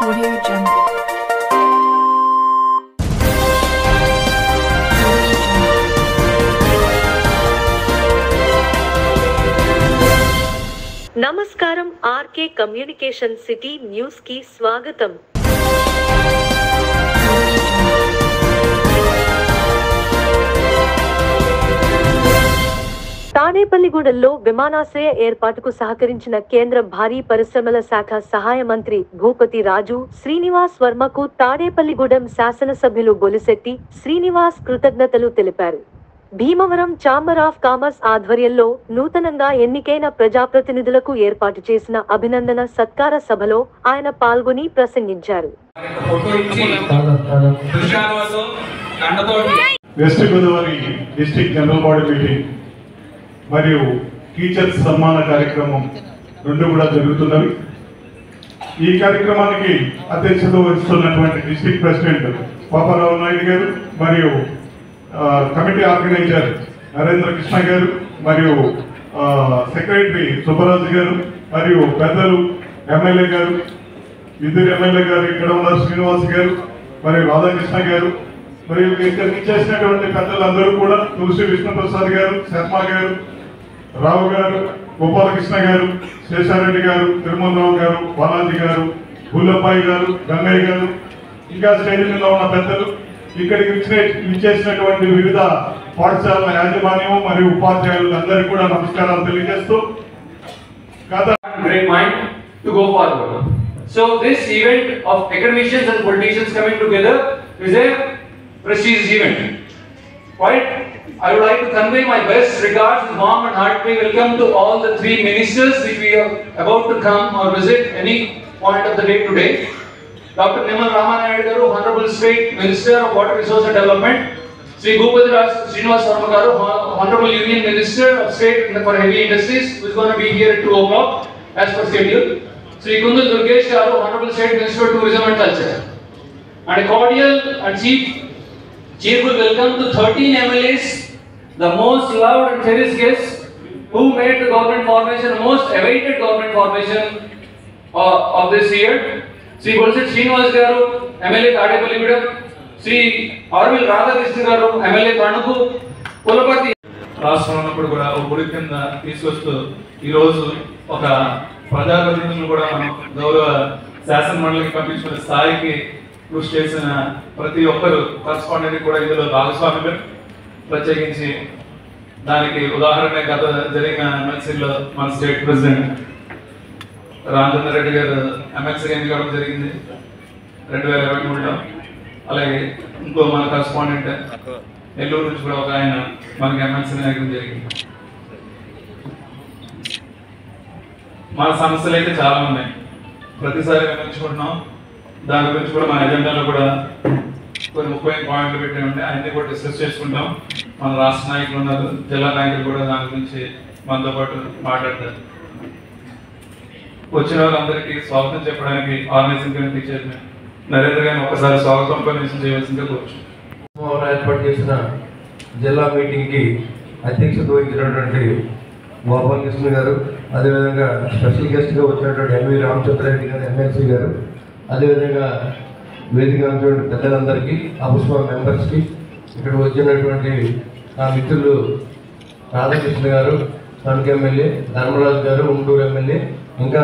Audio Jungle. నమస్కారం RK communication city news కి స్వాగతం. తాడేపల్లిగూడెంలో విమానాశ్రయ ఏర్పాటుకు సహకరించిన కేంద్ర భారీ పరిశ్రమల శాఖ సహాయ మంత్రి భూపతి రాజు శ్రీనివాస్ వర్మకు తాడేపల్లిగూడెం శాసనసభ్యులు బొలిశెట్టి శ్రీనివాస్ కృతజ్ఞతలు తెలిపారు. భీమవరం ఛాంబర్ ఆఫ్ కామర్స్ ఆధ్వర్యంలో నూతనంగా ఎన్నికైన ప్రజాప్రతినిధులకు ఏర్పాటు చేసిన అభినందన సత్కార సభలో ఆయన పాల్గొని ప్రసంగించారు. West Godavari district general body meeting మరియు టీచర్స్ సన్మాన కార్యక్రమం రెండు కూడా జరుగుతున్నవి. ఈ కార్యక్రమానికి అధ్యక్షత వహిస్తున్నటువంటి డిస్ట్రిక్ట్ ప్రెసిడెంట్ పాపారావు నాయుడు గారు మరియు కమిటీ ఆర్గనైజర్ నరేంద్ర కృష్ణ గారు మరియు సెక్రటరీ సుబ్బరాజు గారు మరియు పెద్దలు ఎమ్మెల్యే గారు ఇద్దరు ఎమ్మెల్యే గారు ఇక్కడ ఉన్న శ్రీనివాస్ గారు మరియు రాధాకృష్ణ గారు మరియు ఇక్కడ ఇచ్చేసినటువంటి పెద్దలందరూ కూడా తులసి విష్ణుప్రసాద్ గారు శర్మ గారు రావు గారు గోపాలకృష్ణ గారు శేషారెడ్డి గారు తిరుమలరావు గారు బాలాజీ గారు గుల్లబ్బాయి గారు గంగయ్య గారు ఇంకా స్టేజ్ మీద ఉన్న పెద్దలు ఇక్కడికి ఇచ్చేసినటువంటి వివిధ పాఠశాలల యాజమాన్యం మరియు ఉపాధ్యాయులు అందరికీ కూడా నమస్కారాలు తెలియజేస్తూ to go forward. So this event of academicians and politicians coming together is a prestigious event. Right? I would like to convey my best regards, warm and hearty welcome to all the three ministers which we are about to come or visit any point of the day today. Dr. Nimal Ramanayadu Garu, Honorable State Minister of Water Resource and Development. Sri Bhupati Raj Srinivas Varma Garu, Honorable Union Minister of State for Heavy Industries, who is going to be here at 2 o'clock as per schedule. Sri Kundul Durgesh Garu, Honorable State Minister of Tourism and Culture. And a cordial and cheerful welcome to 13 MLAs, the most loved and cherished guests who made the government formation the most awaited government formation of this year. Sri Bolisetti Srinivas Garu, MLA Tadepalligudem, Sri Arvil Radhakrishna Garu, MLA Tanuku, Pulapati. రాష్ట్రంలో కూడా ఒక గుడి కింద తీసుకొస్తూ ఈరోజు ఒక ప్రజాప్రతినిధులు కూడా మనం గౌరవ శాసన మండలికి పంపించిన స్థాయికి కృషి చేసిన ప్రతి ఒక్కరు కరస్పాండెంట్ కూడా ఇందులో భాగస్వామ్యం. ప్రత్యేకించి దానికి ఉదాహరణ గత జరిగిన ఎమ్మెల్సీలో మన స్టేట్ ప్రెసిడెంట్ రామచంద్ర రెడ్డి గారు ఎమ్మెల్సీ ఎన్నికడం జరిగింది 2023లో. అలాగే ఇంకో మన కరస్పాండెంట్ నెల్లూరు నుంచి కూడా ఒక ఆయన మనకి ఎమ్మెల్సీ ఎన్నికడం జరిగింది. మన సమస్యలు అయితే చాలా ఉన్నాయి, ప్రతిసారి విమర్శించుకుంటున్నాం. దాని గురించి కూడా మన ఎజెండాలో కూడా కొన్ని 30 పాయింట్లు పెట్టి ఉంటే అన్ని కూడా డిస్కస్ చేసుకుంటాం. మన రాష్ట్ర నాయకులు ఉన్నారు, జిల్లా నాయకులు కూడా దాని గురించి మనతో పాటు మాట్లాడతారు. వచ్చిన వాళ్ళందరికీ స్వాగతం చెప్పడానికి ఆర్గనైజింగ్ కమిటీ చైర్మన్ నరేంద్ర గారిని ఒకసారి స్వాగతం కనీసం చేయవలసిందిగా కోరుచున్నాం. ఏర్పాటు చేసిన జిల్లా మీటింగ్కి అధ్యక్షత వహించినటువంటి గోపాలకృష్ణ గారు, అదేవిధంగా స్పెషల్ గెస్ట్గా వచ్చినటువంటి ఎంవి రామచంద్రారెడ్డి గారు ఎమ్మెల్సీ గారు, అదేవిధంగా వేదిక పెద్దలందరికీ అపుష్ప మెంబర్స్కి, ఇక్కడ వచ్చినటువంటి నా మిత్రులు రాధాకృష్ణ గారు తణుకు ఎమ్మెల్యే, ధర్మరాజు గారు ఉంటూరు ఎమ్మెల్యే, ఇంకా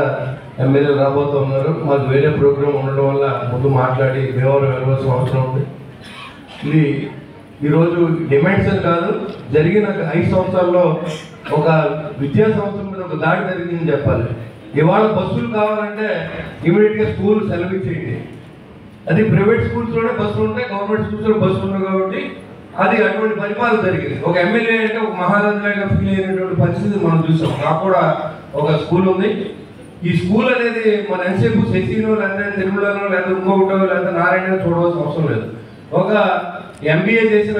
ఎమ్మెల్యే రాబోతూ ఉన్నారు. మాకు వేరే ప్రోగ్రాం ఉండడం వల్ల ముందు మాట్లాడి వివరం వెళ్ళవలసిన అవసరం ఉంది. ఇది ఈరోజు డిమాండ్స్ అని కాదు, జరిగిన 5 సంవత్సరాల్లో ఒక విద్యా సంస్థల మీద ఒక దాడి జరిగిందని చెప్పాలి. ఇవాళ బస్సులు కావాలంటే ఇమీడియట్గా స్కూల్ సెలవు ఇచ్చేయండి. అది ప్రైవేట్ స్కూల్స్లోనే బస్సులు ఉంటాయి, గవర్నమెంట్ స్కూల్స్లో బస్సులు ఉన్నాయి. కాబట్టి అది అటువంటి పరిపాలన జరిగింది. ఒక ఎమ్మెల్యే అంటే ఒక మహారాజులాగా ఫీల్ అయినటువంటి పరిస్థితి మనం చూసాం. నాకు కూడా ఒక స్కూల్ ఉంది. ఈ స్కూల్ అనేది మన ఎంతసేపు శశినో లేదా తిరుమలలో లేదా ఇంకొకటో లేదా నారాయణ చూడవలసిన అవసరం లేదు. ఒక ఎంబీఏ చేసిన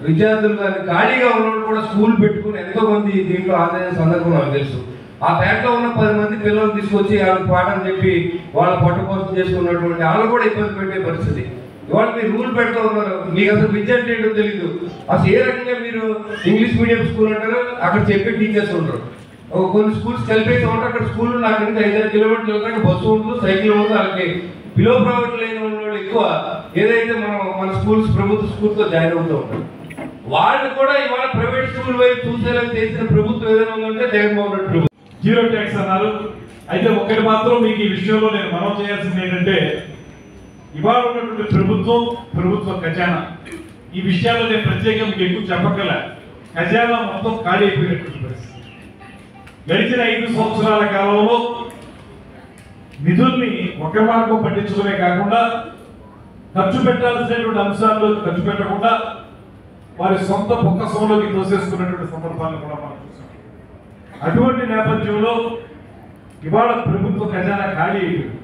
విద్యార్థులు కానీ ఖాళీగా ఉన్నప్పుడు కూడా స్కూల్ పెట్టుకుని ఎంతో మంది దీంట్లో ఆదాయ సందర్భం నాకు తెలుసు. ఆ పేటలో ఉన్న 10 మంది పిల్లలు తీసుకొచ్చి వాళ్ళకి పాఠం చెప్పి వాళ్ళ పట్టు కోసం చేసుకున్నటువంటి వాళ్ళు కూడా ఇబ్బంది పెట్టే పరిస్థితి. ఇవాళ మీరు రూల్ పెడుతూ ఉన్నారు, మీకు అసలు విద్య అంటే ఏంటో తెలియదు. అసలు ఏ రకంగా మీరు ఇంగ్లీష్ మీడియం స్కూల్ అంటారు, అక్కడ చెప్పే టీచర్స్ ఉండరు. కొన్ని స్కూల్స్ కలిపేసి ఉంటారు, అక్కడ స్కూల్ నాకు 5-6 కిలోమీటర్లు బస్సు ఉంటుంది, సైకిల్ ఉంటుంది, వాళ్ళకి బిలో ప్రాఫిట్ లేని వాళ్ళు ఎక్కువ ఏదైతే మన స్కూల్స్ ప్రభుత్వ స్కూల్తో జాయిన్ అవుతూ ఉంటారు. వాళ్ళు కూడా ఇవాళ ప్రైవేట్ స్కూల్ వైపు చూసేలా చేసిన ప్రభుత్వం ఏదైనా ఉందంటే జగన్మోహన్ రెడ్డి ప్రభుత్వం. జీరో ట్యాక్స్ అన్నారు. అయితే ఒకటి మాత్రం మీకు ఈ విషయంలో నేను మనం చేయాల్సింది ఏంటంటే, ఇవాళ ఉన్నటువంటి ప్రభుత్వ ఖజానా, ఈ విషయాల్లో నేను ప్రత్యేకంగా మీకు ఎక్కువ చెప్పగల, ఖజానా మొత్తం ఖాళీ అయిపోయినటువంటి పరిస్థితి. గడిచిన 5 సంవత్సరాల కాలంలో నిధుల్ని ఒక మార్గం పట్టించుకునే కాకుండా ఖర్చు పెట్టాల్సినటువంటి అంశాల్లో ఖర్చు పెట్టకుండా వారి సొంత బొక్కసంలోకి తోసేసుకున్నటువంటి సందర్భాలను కూడా మనం చూసాం. అటువంటి నేపథ్యంలో ఇవాళ ప్రభుత్వ ఖజానా ఖాళీ అయిపోయింది.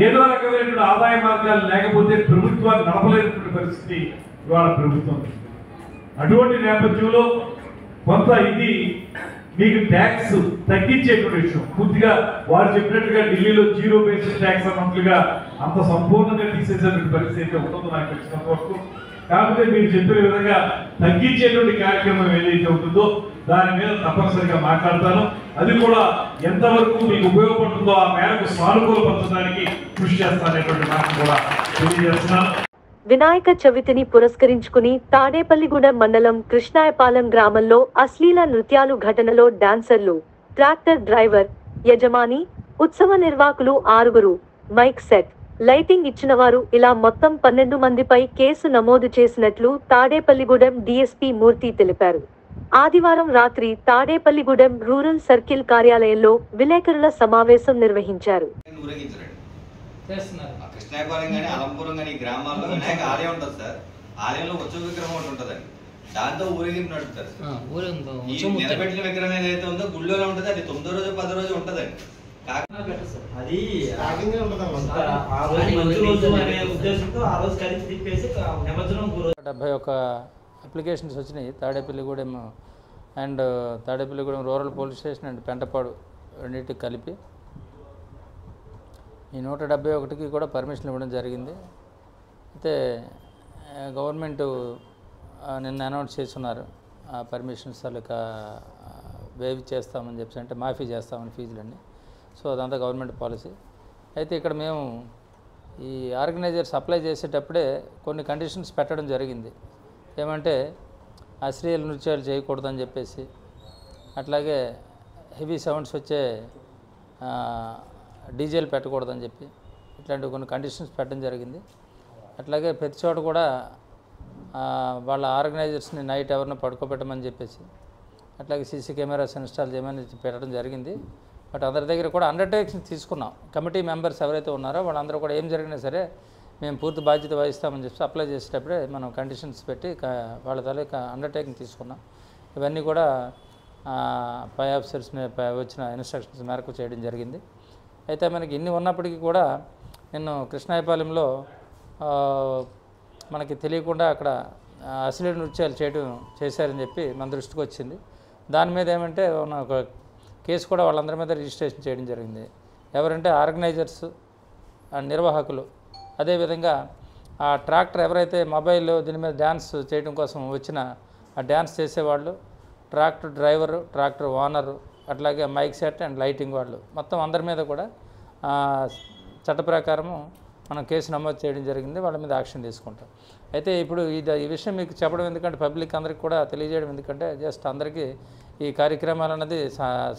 ఏదో రకమైనటువంటి ఆదాయ మార్గాలు లేకపోతే ప్రభుత్వాన్ని నడపలేనటువంటి పరిస్థితి ఇవాళ ప్రభుత్వం. అటువంటి నేపథ్యంలో కొంత ఇది మీకు ట్యాక్స్ తగ్గించేటువంటి విషయం. పూర్తిగా వారు చెప్పినట్టుగా ఢిల్లీలో జీరో బేసిక్ ట్యాక్స్ అన్నట్లుగా అంత సంపూర్ణంగా తీసేసేటువంటి పరిస్థితి అయితే ఉంటుందో నాకు తెలిసినంత వరకు. కాకపోతే మీరు చెప్పిన విధంగా తగ్గించేటువంటి కార్యక్రమం ఏదైతే ఉంటుందో దాని మీద తప్పనిసరిగా మాట్లాడతాను. అది కూడా ఎంతవరకు మీకు ఉపయోగపడుతుందో ఆ మేరకు సానుకూలపరచడానికి కృషి చేస్తాననేటువంటి మాట కూడా తెలియజేస్తున్నాను. వినాయక చవితిని పురస్కరించుకుని తాడేపల్లిగూడెం మండలం కృష్ణాయపాలెం గ్రామంలో అశ్లీల నృత్యాలు ఘటనలో డాన్సర్లు, ట్రాక్టర్ డ్రైవర్, యజమాని, ఉత్సవ నిర్వాహకులు 6, మైక్ సెట్, లైటింగ్ ఇచ్చిన వారు ఇలా మొత్తం 12 మందిపై కేసు నమోదు చేసినట్లు తాడేపల్లిగూడెం డీఎస్పీ మూర్తి తెలిపారు. ఆదివారం రాత్రి తాడేపల్లిగూడెం రూరల్ సర్కిల్ కార్యాలయంలో విలేకరుల సమావేశం నిర్వహించారు. కృష్ణాయపాలెం కానీ అలంపురం కానీ గ్రామాల్లో వినాయక ఆలయం ఉంటుంది సార్. ఆలయంలో ఉత్సవ విగ్రహం ఒకటి ఉంటుందండి. దాంతో ఊరేగింపు నడుపుతారు సార్. ఈ నిలబెట్టిన విగ్రహం ఏదైతే ఉందో గుళ్ళోనే ఉంటుంది. అది 9వ రోజు 10వ రోజు ఉంటుందండి. అది ఆ రోజు మంచి రోజు అనే ఉద్దేశంతో ఆ రోజు కలిసి తిప్పేసి నిమజ్జనం 71 అప్లికేషన్స్ వచ్చినాయి. Tadepalligudem and Tadepalligudem rural police station and Pentapadu రెండింటికి కలిపి ఈ 171కి కూడా పర్మిషన్ ఇవ్వడం జరిగింది. అయితే గవర్నమెంట్ నిన్న అనౌన్స్ చేస్తున్నారు ఆ పర్మిషన్స్ వాళ్ళకి వేవ్ చేస్తామని చెప్పి, అంటే మాఫీ చేస్తామని ఫీజులన్నీ. సో అదంతా గవర్నమెంట్ పాలసీ. అయితే ఇక్కడ మేము ఈ ఆర్గనైజర్స్ అప్లై చేసేటప్పుడే కొన్ని కండిషన్స్ పెట్టడం జరిగింది. ఏమంటే అశ్లీల నృత్యాలు చేయకూడదని చెప్పేసి, అట్లాగే హెవీ సౌండ్స్ వచ్చే డీజేలు పెట్టకూడదని చెప్పి ఇట్లాంటి కొన్ని కండిషన్స్ పెట్టడం జరిగింది. అట్లాగే ప్రతి చోట కూడా వాళ్ళ ఆర్గనైజర్స్ని నైట్ ఎవరిని పడుకోబెట్టమని చెప్పేసి, అట్లాగే సీసీ కెమెరాస్ ఇన్స్టాల్ చేయమని పెట్టడం జరిగింది. బట్ అందరి దగ్గర కూడా అండర్టేకింగ్ తీసుకున్నాం. కమిటీ మెంబర్స్ ఎవరైతే ఉన్నారో వాళ్ళందరూ కూడా ఏం జరిగినా సరే మేము పూర్తి బాధ్యత వహిస్తామని చెప్పి అప్లై చేసేటప్పుడే మనం కండిషన్స్ పెట్టి వాళ్ళ తాలూకా అండర్టేకింగ్ తీసుకున్నాం. ఇవన్నీ కూడా పై ఆఫీసర్స్ని వచ్చిన ఇన్స్ట్రక్షన్స్ మేరకు చేయడం జరిగింది. అయితే మనకి ఇన్ని ఉన్నప్పటికీ కూడా నేను కృష్ణాయపాలెంలో మనకి తెలియకుండా అక్కడ అశ్లీల నృత్యాలు చేశారని చెప్పి మన దృష్టికి వచ్చింది. దాని మీద ఏమంటే ఒక కేసు కూడా వాళ్ళందరి మీద రిజిస్ట్రేషన్ చేయడం జరిగింది. ఎవరంటే ఆర్గనైజర్స్ అండ్ నిర్వాహకులు, అదేవిధంగా ఆ ట్రాక్టర్ ఎవరైతే మొబైల్ దీని మీద డ్యాన్స్ చేయడం కోసం వచ్చిన ఆ డ్యాన్స్ చేసేవాళ్ళు, ట్రాక్టర్ డ్రైవరు, ట్రాక్టర్ ఓనరు, అట్లాగే మైక్ సెట్ అండ్ లైటింగ్ వాళ్ళు, మొత్తం అందరి మీద కూడా చట్ట ప్రకారము మనం కేసు నమోదు చేయడం జరిగింది. వాళ్ళ మీద యాక్షన్ తీసుకుంటాం. అయితే ఇప్పుడు ఈ విషయం మీకు చెప్పడం ఎందుకంటే పబ్లిక్ అందరికీ కూడా తెలియజేయడం ఎందుకంటే జస్ట్ అందరికీ ఈ కార్యక్రమాలు అన్నది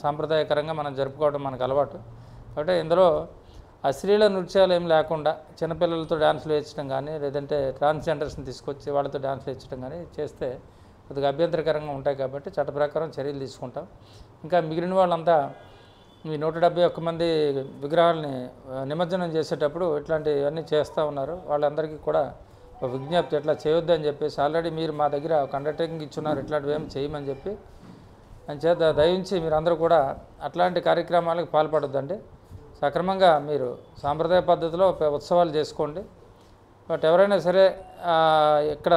సాంప్రదాయకరంగా మనం జరుపుకోవడం మనకు అలవాటు. కాబట్టి ఇందులో అశ్లీల నృత్యాలు ఏం లేకుండా చిన్నపిల్లలతో డ్యాన్సులు వేయించడం కానీ, లేదంటే ట్రాన్స్జెండర్స్ని తీసుకొచ్చి వాళ్ళతో డ్యాన్సులు వేయించడం కానీ చేస్తే కొద్దిగా అభ్యంతరకరంగా ఉంటాయి. కాబట్టి చట్ట ప్రకారం చర్యలు తీసుకుంటాం. ఇంకా మిగిలిన వాళ్ళంతా ఈ 171 మంది విగ్రహాలని నిమజ్జనం చేసేటప్పుడు ఇట్లాంటివన్నీ చేస్తూ ఉన్నారు. వాళ్ళందరికీ కూడా ఒక విజ్ఞప్తి, ఇట్లా చేయొద్దని చెప్పేసి ఆల్రెడీ మీరు మా దగ్గర ఒక అండర్టేకింగ్ ఇచ్చున్నారు, ఇట్లాంటివి ఏమి చేయమని చెప్పి అని చేత దయించి మీరందరూ కూడా అట్లాంటి కార్యక్రమాలకు పాల్పడొద్దండి. సక్రమంగా మీరు సాంప్రదాయ పద్ధతిలో ఉత్సవాలు చేసుకోండి. బట్ ఎవరైనా సరే ఇక్కడ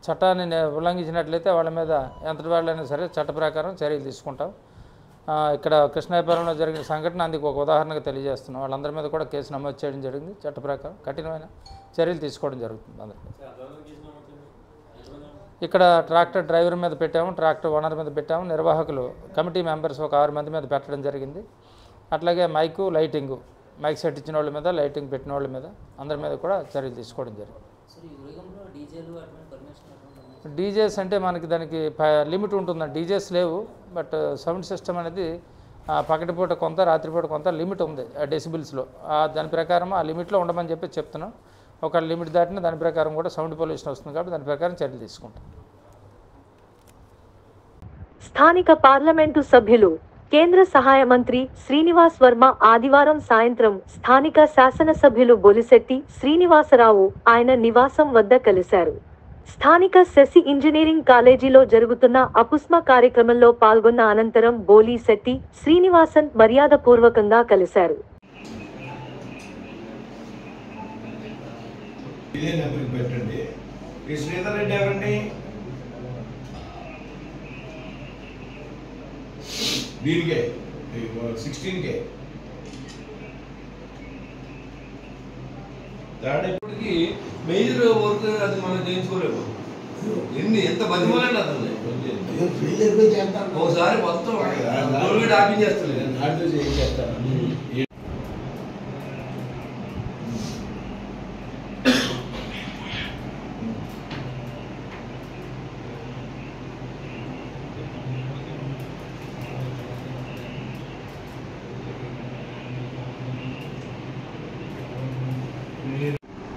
చట్టాన్ని ఉల్లంఘించినట్లయితే వాళ్ళ మీద ఎంతటి వాళ్ళైనా సరే చట్ట ప్రకారం చర్యలు తీసుకుంటాం. ఇక్కడ కృష్ణాయపాలెంలో జరిగిన సంఘటన అందుకు ఒక ఉదాహరణగా తెలియజేస్తున్నాం. వాళ్ళందరి మీద కూడా కేసు నమోదు చేయడం జరిగింది. చట్ట ప్రకారం కఠినమైన చర్యలు తీసుకోవడం జరుగుతుంది. అందరికీ ఇక్కడ ట్రాక్టర్ డ్రైవర్ మీద పెట్టాము, ట్రాక్టర్ ఓనర్ మీద పెట్టాము, నిర్వాహకులు కమిటీ మెంబర్స్ ఒక 6 మంది మీద పెట్టడం జరిగింది. అట్లాగే మైకు, లైటింగు మైక్ సెట్ ఇచ్చిన వాళ్ళ మీద, లైటింగ్ పెట్టిన వాళ్ళ మీద, అందరి మీద కూడా చర్యలు తీసుకోవడం జరిగింది. డీజేస్ అంటే మనకి దానికి లిమిట్ ఉంటుందండి. డీజేస్ లేవు, బట్ సౌండ్ సిస్టమ్ అనేది పగటిపూట కొంత, రాత్రిపూట కొంత లిమిట్ ఉంది డెసిబిల్స్లో. దాని ప్రకారం ఆ లిమిట్లో ఉండమని చెప్పి చెప్తున్నాం. ఒక లిమిట్ దాటిన దాని ప్రకారం కూడా సౌండ్ పొల్యూషన్ వస్తుంది కాబట్టి దాని ప్రకారం చర్యలు తీసుకుంటాం. స్థానిక పార్లమెంటు సభ్యులు కేంద్ర సహాయ మంత్రి శ్రీనివాస్ వర్మ ఆదివారం సాయంత్రం స్థానిక శాసనసభ్యులు బొలిశెట్టి శ్రీనివాసరావు ఆయన నివాసం వద్ద కలిశారు. స్థానిక శశి ఇంజనీరింగ్ కాలేజీలో జరుగుతున్న అపుస్మ కార్యక్రమంలో పాల్గొన్న అనంతరం బొలిశెట్టి శ్రీనివాసన్ మర్యాదపూర్వకంగా కలిశారు. దీనికే 16K ఇప్పటికి మేజర్ వర్క్ అది మనం చేయించుకోలేము. ఎంత బతిమాలండి అతను ఒకసారి మొత్తం ఆపింగ్ చేస్తాను.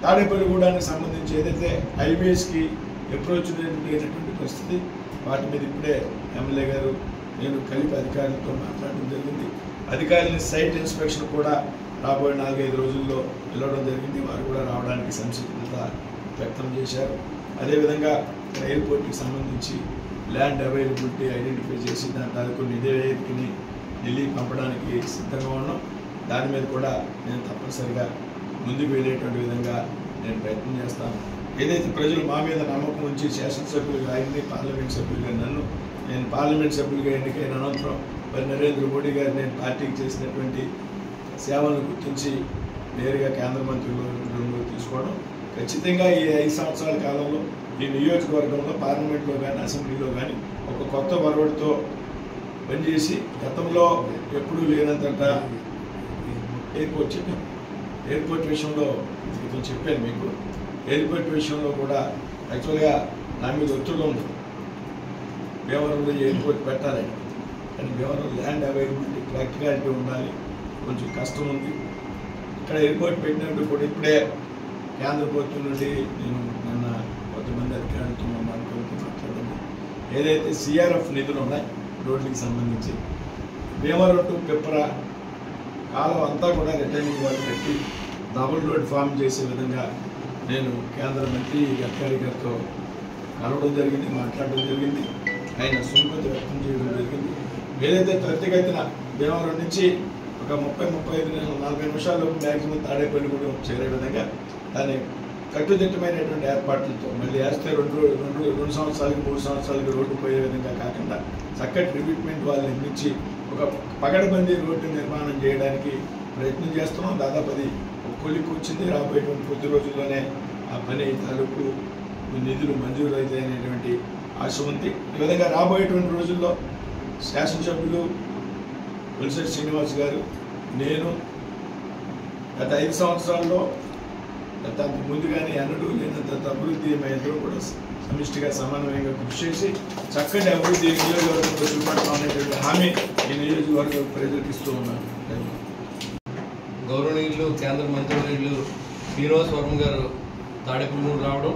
తాడేపల్లిగూడానికి సంబంధించి ఏదైతే హైవేస్కి అప్రోచ్ లేనటువంటి పరిస్థితి, వాటి మీద ఇప్పుడే ఎమ్మెల్యే గారు నేను కలిపి అధికారులతో మాట్లాడడం జరిగింది. అధికారులని సైట్ ఇన్స్పెక్షన్ కూడా రాబోయే 4-5 రోజుల్లో వెళ్ళడం జరిగింది. వారు కూడా రావడానికి సంసిద్ధత వ్యక్తం చేశారు. అదేవిధంగా ఎయిర్పోర్ట్కి సంబంధించి ల్యాండ్ అవైలబిలిటీ ఐడెంటిఫై చేసి దాంట్లో కొన్ని నిధులని ఢిల్లీ పంపడానికి సిద్ధంగా ఉన్నాం. దాని మీద కూడా నేను తప్పనిసరిగా ముందుకు వెళ్ళేటువంటి విధంగా నేను ప్రయత్నం చేస్తాను. ఏదైతే ప్రజలు మా మీద నమ్మకం ఉంచి శాసనసభ్యులుగా ఆయన్ని, పార్లమెంట్ సభ్యులుగా నన్ను, నేను పార్లమెంట్ సభ్యులుగా ఎన్నికైన అనంతరం మరి నరేంద్ర మోడీ గారు నేను పార్టీకి చేసినటువంటి సేవలను గుర్తించి నేరుగా కేంద్ర మంత్రులు తీసుకోవడం, ఖచ్చితంగా ఈ 5 సంవత్సరాల కాలంలో ఈ నియోజకవర్గంలో పార్లమెంట్లో కానీ అసెంబ్లీలో కానీ ఒక కొత్త వరవడితో పనిచేసి గతంలో ఎప్పుడూ లేనంత ఎయిర్పోర్ట్ విషయంలో ఇప్పుడు చెప్పాను మీకు. ఎయిర్పోర్ట్ విషయంలో కూడా యాక్చువల్గా నా మీద ఒత్తిడి ఉంది. భీమవరంలో ఎయిర్పోర్ట్ పెట్టాలని, కానీ భీమవరం ల్యాండ్ అవైలబిలిటీ ప్రాక్టికాలిటీ ఉండాలి, కొంచెం కష్టం ఉంది. ఇక్కడ ఎయిర్పోర్ట్ పెట్టినప్పుడు కూడా ఇప్పుడే కేంద్ర ప్రభుత్వం నుండి నేను నిన్న కొంతమంది అధికారులతో మాట్లాడింది. ఏదైతే సిఆర్ఎఫ్ నిధులు ఉన్నాయి రోడ్లకి సంబంధించి భీమవరం టు పిప్పరా కాలం అంతా కూడా రిటర్నింగ్ వాళ్ళు పెట్టి డబుల్ రోడ్ ఫామ్ చేసే విధంగా నేను కేంద్ర మంత్రి గడ్కరీ గారితో కలవడం జరిగింది, మాట్లాడడం జరిగింది. ఆయన సుముఖత వ్యక్తం చేయడం జరిగింది. ఏదైతే త్వరితగతిన భీమవరం నుంచి ఒక 30-35 నిమిషాల్లో మ్యాక్సిమం తాడేపల్లిగూడెం చేరే విధంగా దాన్ని కట్టుదిట్టమైనటువంటి ఏర్పాట్లతో మళ్ళీ వేస్తే 2 సంవత్సరాలకి 3 సంవత్సరాలకి రోడ్డు పోయే విధంగా కాకుండా చక్కటి రిక్రూట్మెంట్ వాళ్ళు నిర్మించి ఒక పగడబందీ రోడ్డు నిర్మాణం చేయడానికి ప్రయత్నం చేస్తున్నాం. దాదాపు అది కొలికి వచ్చింది. రాబోయేటువంటి కొద్ది రోజుల్లోనే ఆ పని తాలూకు నిధులు మంజూరు అవుతాయి అనేటువంటి ఆశ ఉంది. ఈ విధంగా రాబోయేటువంటి రోజుల్లో శాసనసభ్యులు బొలిశెట్టి శ్రీనివాస్ గారు, నేను గత 5 సంవత్సరాల్లో గత ముందుగానే ఎన్నడూ లేనంత అభివృద్ధి మేందరూ కూడా సమిష్టిగా సమన్వయంగా కృషి చేసి చక్కటి అభివృద్ధి నియోజకవర్గంలో చూపడతాం అనేటువంటి హామీ ఈ నియోజకవర్గ ప్రజలకు ఇస్తూ ఉన్నారు. గౌరవనీయులు కేంద్ర మంత్రివర్యులు శ్రీనివాస్ వర్మ గారు తాడేపల్లిగూడెం రావడం,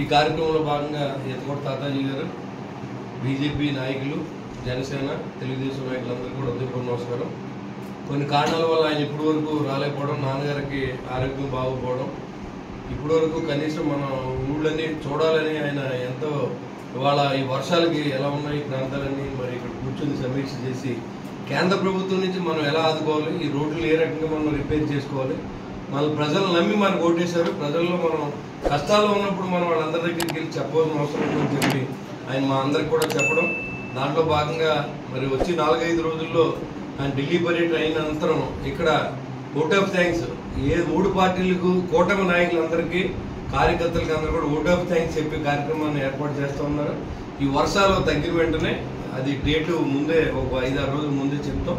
ఈ కార్యక్రమంలో భాగంగా ఎత్తకోట తాతాజీ గారు, బీజేపీ నాయకులు, జనసేన, తెలుగుదేశం నాయకులందరూ కూడా ఉదయపూర్వ నమస్కారం. కొన్ని కారణాల వల్ల ఆయన ఇప్పటి వరకు రాలేకపోవడం, నాన్నగారికి ఆరోగ్యం బాగోపోవడం, ఇప్పటి వరకు కనీసం మనం ఊళ్ళన్నీ చూడాలని ఆయన ఎంతో, ఇవాళ ఈ వర్షాలకి ఎలా ఉన్నాయి ఈ ప్రాంతాలన్నీ మరి ఇక్కడ కూర్చొని సమీక్ష చేసి కేంద్ర ప్రభుత్వం నుంచి మనం ఎలా ఆదుకోవాలి, ఈ రోడ్లు ఏ రకంగా మనం రిపేర్ చేసుకోవాలి, మన ప్రజలు నమ్మి మనకు ఓటేశారు, ప్రజల్లో మనం కష్టాల్లో ఉన్నప్పుడు మనం వాళ్ళందరి దగ్గరికి వెళ్ళి చెప్పవలసిన అవసరం ఉందని చెప్పి ఆయన మా అందరికి కూడా చెప్పడం, దాంట్లో భాగంగా మరి వచ్చి 4-5 రోజుల్లో ఆయన ఢిల్లీ పర్యటన అయిన అనంతరం ఇక్కడ ఓట్ ఆఫ్ థ్యాంక్స్ ఏ 3 పార్టీలకు కూటమి నాయకులందరికీ కార్యకర్తలకి అందరూ కూడా ఓట్ ఆఫ్ థ్యాంక్స్ చెప్పే కార్యక్రమాన్ని ఏర్పాటు చేస్తూ ఉన్నారు. ఈ వర్షాలు తగ్గిన వెంటనే అది డేటు ముందే ఒక 5-6 రోజుల ముందే చెప్తాం.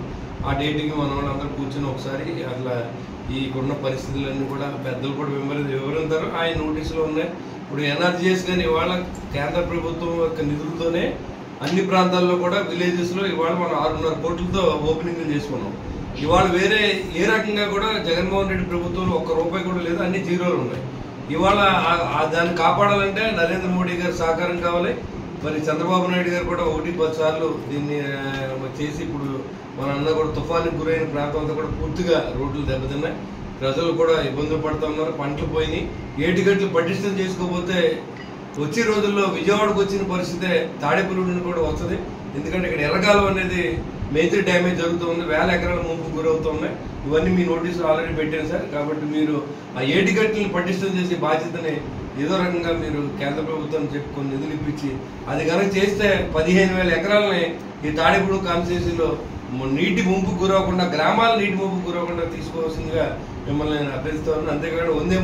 ఆ డేట్కి మన వాళ్ళందరూ కూర్చొని ఒకసారి అట్లా ఈకున్న పరిస్థితులన్నీ కూడా పెద్దలు కూడా వివరించారు. ఆయన నోటీసులో ఉన్నాయి. ఇప్పుడు ఎన్ఆర్జీఎస్ కానీ ఇవాళ కేంద్ర ప్రభుత్వం యొక్క నిధులతోనే అన్ని ప్రాంతాల్లో కూడా విలేజెస్లో ఇవాళ మనం 6.5 కోట్లతో ఓపెనింగ్లు చేసుకున్నాం. ఇవాళ వేరే ఏ రకంగా కూడా జగన్మోహన్ రెడ్డి ప్రభుత్వంలో ₹1 కూడా లేదు, అన్ని జీరోలు ఉన్నాయి. ఇవాళ దాన్ని కాపాడాలంటే నరేంద్ర మోడీ గారి సహకారం కావాలి. మరి చంద్రబాబు నాయుడు గారు కూడా 1-10 సార్లు దీన్ని చేసి ఇప్పుడు మన అన్న కూడా తుఫానికి గురైన ప్రాంతం అంతా కూడా పూర్తిగా రోడ్లు దెబ్బతిన్నాయి. ప్రజలు కూడా ఇబ్బందులు పడుతూ ఉన్నారు. పంటలు పోయినాయి. ఏటిగట్లు పటిష్టం చేసుకోకపోతే వచ్చే రోజుల్లో విజయవాడకు వచ్చిన పరిస్థితే తాడేపల్లి కూడా వస్తుంది. ఎందుకంటే ఇక్కడ ఎర్రకాలం అనేది మేజర్ డ్యామేజ్ జరుగుతుంది. 1000 ఎకరాల ముంపు గురవుతున్నాయి. ఇవన్నీ మీ నోటీసులు ఆల్రెడీ పెట్టాను సార్. కాబట్టి మీరు ఆ ఏటిగట్లని పటిష్టం చేసే బాధ్యతని ఏదో రకంగా మీరు కేంద్ర ప్రభుత్వాన్ని చెప్పుకొని నిధులు ఇప్పించి అది కనుక చేస్తే 15,000 ఎకరాలని ఈ తాడేపల్లి కాన్స్టిట్యూన్సీలో నీటి ముంపు గురవకుండా, గ్రామాల నీటి ముంపు గురవకుండా తీసుకోవాల్సిందిగా మిమ్మల్ని నేను అభ్యర్థిస్తాను. అంతేకాదు వందే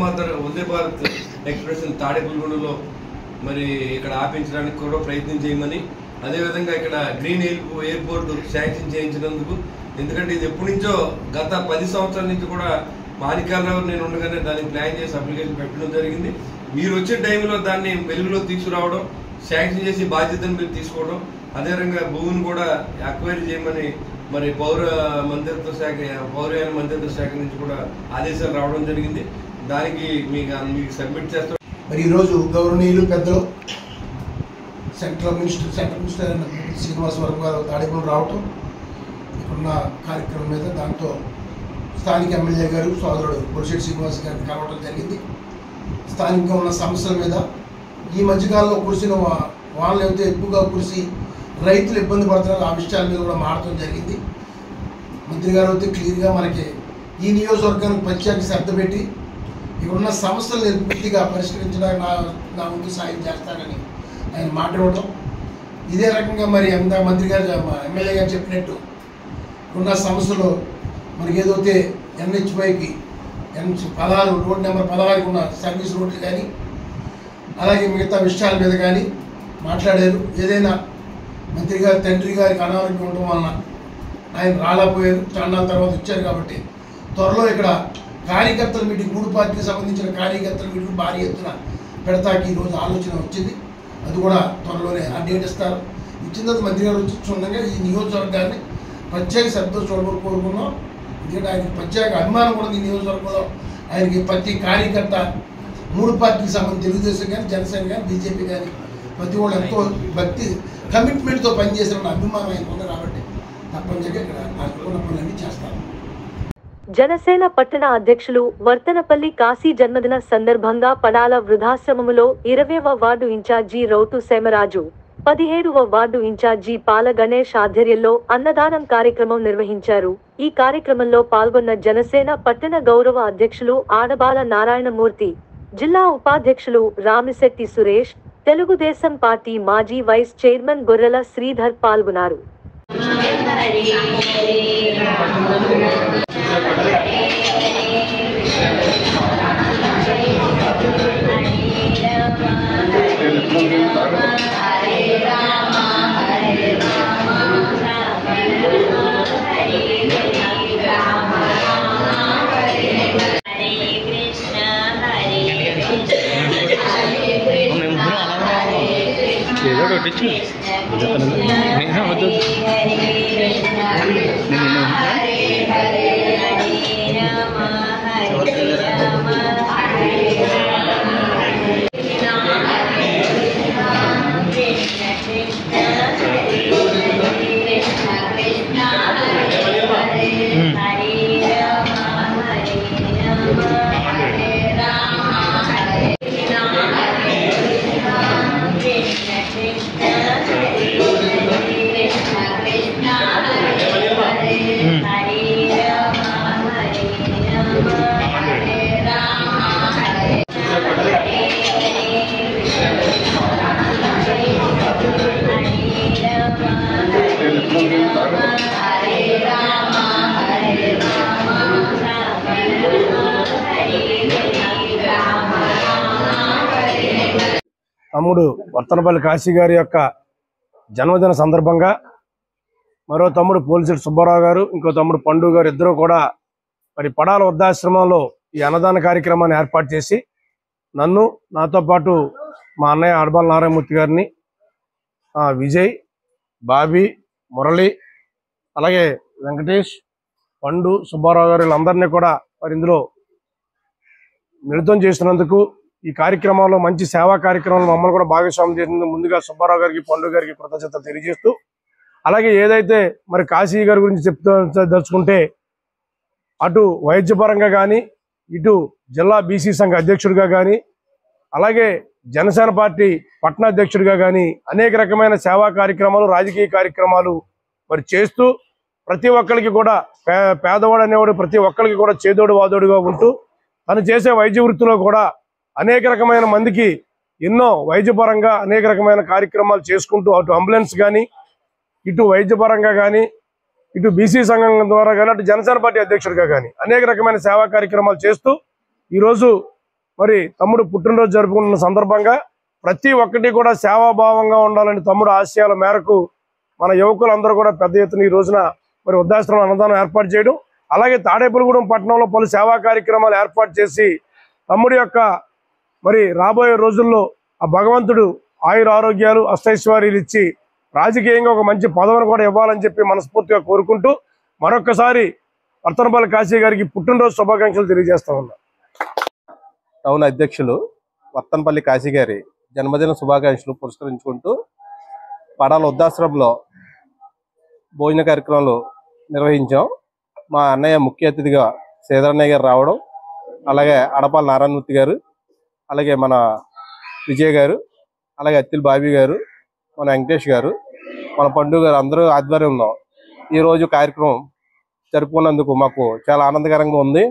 భారత్ ఎక్స్ప్రెస్ తాడేపల్లిగూడలో మరి ఇక్కడ ఆపించడానికి కూడా ప్రయత్నం చేయమని, అదేవిధంగా ఇక్కడ గ్రీన్ ఎయిర్పోర్ట్ శాంక్షన్ చేయించినందుకు, ఎందుకంటే ఇది ఎప్పటి నుంచో గత 10 సంవత్సరాల నుంచి కూడా మాణిక్యాలరావు నేను ఉండగానే దాన్ని ప్లాన్ చేసి అప్లికేషన్ పెట్టడం జరిగింది. మీరు వచ్చే టైంలో దాన్ని వెలుగులో తీసుకురావడం, శాంక్షన్ చేసి బాధ్యతను మీరు తీసుకోవడం, అదేవిధంగా భూమిని కూడా అక్వైర్ చేయమని మరి పౌరయాన మంత్రిత్వ శాఖ నుంచి కూడా ఆదేశాలు రావడం జరిగింది. దానికి మీకు సబ్మిట్ చేస్తాం. మరి ఈరోజు గౌరవనీయులు పెద్దలు సెంట్రల్ మినిస్టర్ అయిన శ్రీనివాస్ వర్మ గారు తాడేపల్లి రావటం, ఇక్కడున్న కార్యక్రమం మీద దాంతో స్థానిక ఎమ్మెల్యే గారు సోదరుడు బొలిశెట్టి శ్రీనివాస్ గారిని కలవటం జరిగింది. స్థానికంగా ఉన్న సమస్యల మీద, ఈ మధ్యకాలంలో కురిసిన వానలు అయితే ఎక్కువగా కురిసి రైతులు ఇబ్బంది పడుతున్నారు, ఆ విషయాల మీద కూడా మాట్లాడటం జరిగింది. మంత్రి గారు అయితే క్లియర్గా మనకి ఈ నియోజకవర్గానికి ప్రత్యేక శ్రద్ధ పెట్టి ఇక్కడున్న సమస్యలను పూర్తిగా పరిష్కరించడానికి నా ముందు సాయం చేస్తానని ఆయన మాట్లాడటం, ఇదే రకంగా మరి మంత్రి గారు ఎమ్మెల్యే గారు చెప్పినట్టు ఉన్న సమస్యలు మనకి ఏదైతే NH5కి N16 రోడ్ నెంబర్ 16కి ఉన్న సర్వీస్ రోడ్లు కానీ అలాగే మిగతా విషయాల మీద కానీ మాట్లాడారు. ఏదైనా మంత్రి గారు తండ్రి గారికి అనారోగ్యం ఉండటం వలన ఆయన రాలేకపోయారు, చాలా తర్వాత వచ్చారు. కాబట్టి త్వరలో ఇక్కడ కార్యకర్తల మీటింగ్, 3 పార్టీకి సంబంధించిన కార్యకర్తల మీటింగ్ భారీ ఎత్తున పెడతాకి ఈరోజు ఆలోచన వచ్చింది. అది కూడా త్వరలోనే ఆ డేట్ ఇస్తారు. ఇచ్చిన తర్వాత మంత్రి గారు వచ్చి చూడంగా ఈ నియోజకవర్గాన్ని ప్రత్యేక శ్రద్ధ చూడమని కోరుకున్నాం. ఎందుకంటే ఆయనకి ప్రత్యేక అభిమానం కూడా ఈ నియోజకవర్గంలో. ఆయనకి ప్రతి కార్యకర్త 3 పార్టీకి సంబంధించి తెలుగుదేశం కానీ, జనసేన కానీ, బీజేపీ కానీ ప్రతి వాళ్ళు ఎంతో భక్తి కమిట్మెంట్తో పనిచేసిన అభిమానం ఆయనకు ఉంది. కాబట్టి తప్పనిసరిగా ఇక్కడ అనుకున్న పనులన్నీ చేస్తారు. జనసేన పట్టణ అధ్యక్షులు వర్తనపల్లి కాశీ జన్మదిన సందర్భంగా పడాల వృద్ధాశ్రమములో 20వ వార్డు ఇన్ఛార్జి రౌతు సేమరాజు, 17వ వార్డు ఇన్ఛార్జి పాల గణేష్ ఆధ్వర్యంలో అన్నదానం కార్యక్రమం నిర్వహించారు. ఈ కార్యక్రమంలో పాల్గొన్న జనసేన పట్టణ గౌరవ అధ్యక్షులు ఆడబాల నారాయణమూర్తి, జిల్లా ఉపాధ్యక్షులు రామిశెట్టి సురేష్, తెలుగుదేశం పార్టీ మాజీ వైస్ చైర్మన్ గొర్రెల శ్రీధర్ పాల్గొన్నారు. తమ్ముడు వర్తనపల్లి కాశీ గారి యొక్క జన్మదిన సందర్భంగా మరో తమ్ముడు పోలిశెట్టి సుబ్బారావు గారు, ఇంకో తమ్ముడు పండు గారు ఇద్దరు కూడా మరి పడాల వృద్ధాశ్రమంలో ఈ అన్నదాన కార్యక్రమాన్ని ఏర్పాటు చేసి నన్ను, నాతో పాటు మా అన్నయ్య అడబాల నారాయణమూర్తి గారిని, విజయ్, బాబీ, మురళి, అలాగే వెంకటేష్, పండు, సుబ్బారావు గారు వీళ్ళందరినీ కూడా మరి ఇందులో మిళితం చేసినందుకు, ఈ కార్యక్రమంలో మంచి సేవా కార్యక్రమంలో మమ్మల్ని కూడా భాగస్వామ్యం చేసినందుకు ముందుగా సుబ్బారావు గారికి, పండు గారికి కృతజ్ఞతలు తెలియజేస్తూ, అలాగే ఏదైతే మరి కాశీ గారి గురించి దలుచుకుంటే అటు వైద్యపరంగా కానీ, ఇటు జిల్లా బీసీ సంఘ అధ్యక్షుడిగా కానీ, అలాగే జనసేన పార్టీ పట్టణ అధ్యక్షుడిగా కానీ అనేక రకమైన సేవా కార్యక్రమాలు, రాజకీయ కార్యక్రమాలు మరి చేస్తూ ప్రతి ఒక్కరికి కూడా పేదవాడు అనేవాడు ప్రతి ఒక్కరికి కూడా చేదోడు వాదోడుగా ఉంటూ తను చేసే వైద్య వృత్తిలో కూడా అనేక రకమైన మందికి ఎన్నో వైద్యపరంగా అనేక రకమైన కార్యక్రమాలు చేసుకుంటూ అటు అంబులెన్స్ కానీ, ఇటు వైద్యపరంగా కానీ, ఇటు బీసీ సంఘం ద్వారా కానీ, అటు జనసేన పార్టీ అధ్యక్షుడిగా కానీ అనేక రకమైన సేవా కార్యక్రమాలు చేస్తూ ఈరోజు మరి తమ్ముడు పుట్టినరోజు జరుపుకున్న సందర్భంగా ప్రతి ఒక్కటి కూడా సేవాభావంగా ఉండాలని తమ్ముడు ఆశయాల మేరకు మన యువకులందరూ కూడా పెద్ద ఎత్తున ఈ రోజున మరి వృద్ధాశ్రమం అన్నదానం ఏర్పాటు చేయడం, అలాగే తాడేపల్లిగూడెం పట్టణంలో పలు సేవా కార్యక్రమాలు ఏర్పాటు చేసి తమ్ముడి యొక్క మరి రాబోయే రోజుల్లో ఆ భగవంతుడు ఆయుర ఆరోగ్యాలు అష్టైశ్వర్యాలు ఇచ్చి రాజకీయంగా ఒక మంచి పదవిని కూడా ఇవ్వాలని చెప్పి మనస్ఫూర్తిగా కోరుకుంటూ మరొక్కసారి వర్తనపల్లి కాశీ గారికి పుట్టినరోజు శుభాకాంక్షలు తెలియజేస్తా ఉన్నా. టౌన్ అధ్యక్షులు వర్తనపల్లి కాశీ గారి జన్మదిన శుభాకాంక్షలు పురస్కరించుకుంటూ పడాల వృద్ధాశ్రమంలో భోజన కార్యక్రమాలు నిర్వహించాం. మా అన్నయ్య ముఖ్య అతిథిగా శ్రీధరన్నయ్య గారు రావడం, అలాగే అడపాల నారాయణమూర్తి గారు, అలాగే మన విజయ్ గారు, అలాగే అత్తిల్ బాబీ గారు, మన వెంకటేష్ గారు, మన పండు గారు అందరూ ఆధ్వర్యంలో ఈరోజు కార్యక్రమం జరుపుకున్నందుకు మాకు చాలా ఆనందకరంగా ఉంది.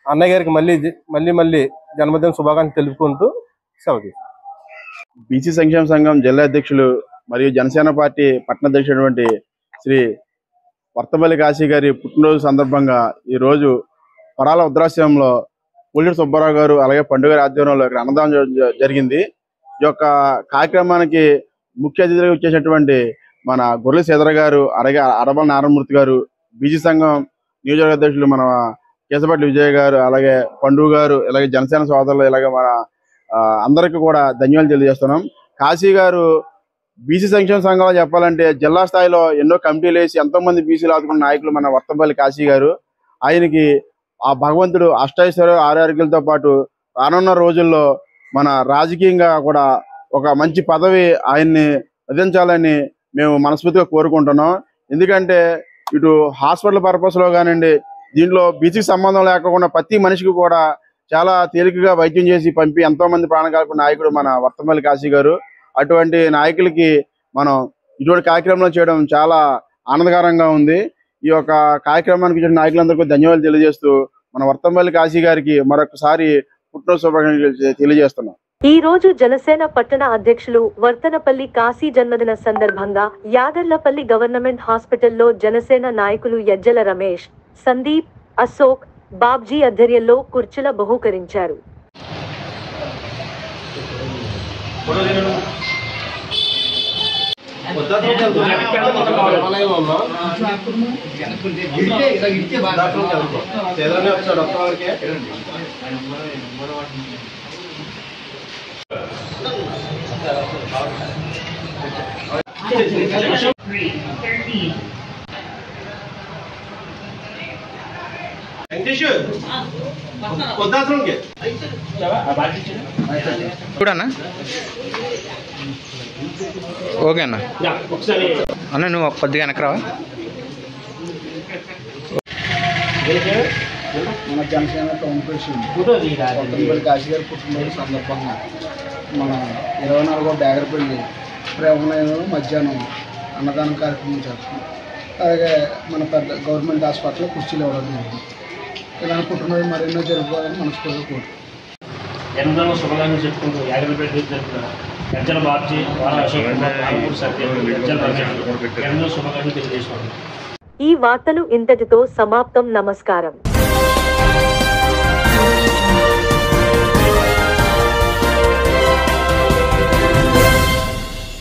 అన్నయ్య గారికి మళ్ళీ జన్మదిన శుభాకాంక్షలు తెలుపుకుంటూ సెలవు. బీసీ సంక్షేమ సంఘం జిల్లా అధ్యక్షులు మరియు జనసేన పార్టీ పట్టణ అధ్యక్షుడు శ్రీ వర్తపల్లి కాశీ గారి పుట్టినరోజు సందర్భంగా ఈరోజు పడాల వృద్ధాశ్రమంలో పోలిశెట్టి సుబ్బారావు గారు అలాగే పండు గారి ఆధ్వర్యంలో ఇక్కడ అన్నదానం జరిగింది. ఈ యొక్క కార్యక్రమానికి ముఖ్య అతిథిగా వచ్చేసినటువంటి మన గొర్రెల శ్రీధర గారు, అలాగే అడబాల నారాయణమూర్తి గారు, బీసీ సంఘం నియోజకవర్గ అధ్యక్షులు మన కేశపట్ల విజయ్ గారు, అలాగే పండు గారు, ఇలాగే జనసేన సోదరులు, ఇలాగే మన అందరికీ కూడా ధన్యవాదాలు తెలియజేస్తున్నాం. కాశీ గారు బీసీ సంక్షేమ సంఘంలో చెప్పాలంటే జిల్లా స్థాయిలో ఎన్నో కమిటీలు వేసి ఎంతో మంది బీసీలు ఆదుకున్న నాయకులు మన వర్తపల్లి కాశీ గారు. ఆయనకి ఆ భగవంతుడు అష్టైశ్వర్య ఆరోగ్యాలతో పాటు రానున్న రోజుల్లో మన రాజకీయంగా కూడా ఒక మంచి పదవి ఆయన్ని వదిలించాలని మేము మనస్ఫూర్తిగా కోరుకుంటున్నాం. ఎందుకంటే ఇటు హాస్పిటల్ పర్పస్లో కానివ్వండి, దీంట్లో బీసీకి సంబంధం లేకుండా ప్రతి మనిషికి కూడా చాలా తేలికగా వైద్యం చేసి పంపి ఎంతో మంది ప్రాణకాలకు నాయకుడు మన వర్తపల్లి కాశీ గారు. అటువంటి నాయకులకి మనం ఇటువంటి కార్యక్రమాలు చేయడం చాలా ఆనందకరంగా ఉంది. ఈ యొక్క కార్యక్రమానికి ఇచ్చిన నాయకులందరికీ ధన్యవాదాలు తెలియజేస్తూ మన వర్తపల్లి కాశీ గారికి మరొకసారి పుట్టినరోజు శుభాకాంక్షలు తెలియజేస్తున్నాం. ఈ రోజు జనసేన పట్టణ అధ్యక్షులు వర్తనపల్లి కాశీ జన్మదిన సందర్భంగా యాదర్లపల్లి గవర్నమెంట్ హాస్పిటల్లో జనసేన నాయకులు యజ్జల రమేష్, సందీప్, అశోక్, బాబ్జీ ఆధ్వర్యంలో కుర్చీల బహూకరించారు. చూడన్నా ఓకే అన్న అన్న నువ్వు కొద్దిగా వెనక్కి రావా. మన జనసేన టౌన్ ప్రెసిడెంట్ కాశీ గారి పుట్టినరోజు సందర్భంగా మన 24వ బేగరపల్లి ప్రేమలయంలో మధ్యాహ్నం అన్నదానం కార్యక్రమం చేస్తాం. అలాగే మన పెద్ద గవర్నమెంట్ హాస్పిటల్లో కుర్చీలు ఇవ్వడం జరిగింది. ఇలాంటి పుట్టినరోజు మరెన్నో జరుపుకోవాలని మనస్ఫూర్తిగా కోరుకుంటున్నాం. ఎన్నో శుభాకాంక్షలు చెప్పుకుంటూ యాగలపేట జరిపిన గజ్జల బాబ్జీ, వాళ్ళ అశోక్ కుమార్, నాగపూర్ సత్యం, గజ్జల రమేష్ ఎన్నో శుభాకాంక్షలు తెలియజేసుకుంటున్నాం. ఈ వార్తలు ఇంతటితో సమాప్తం. నమస్కారం.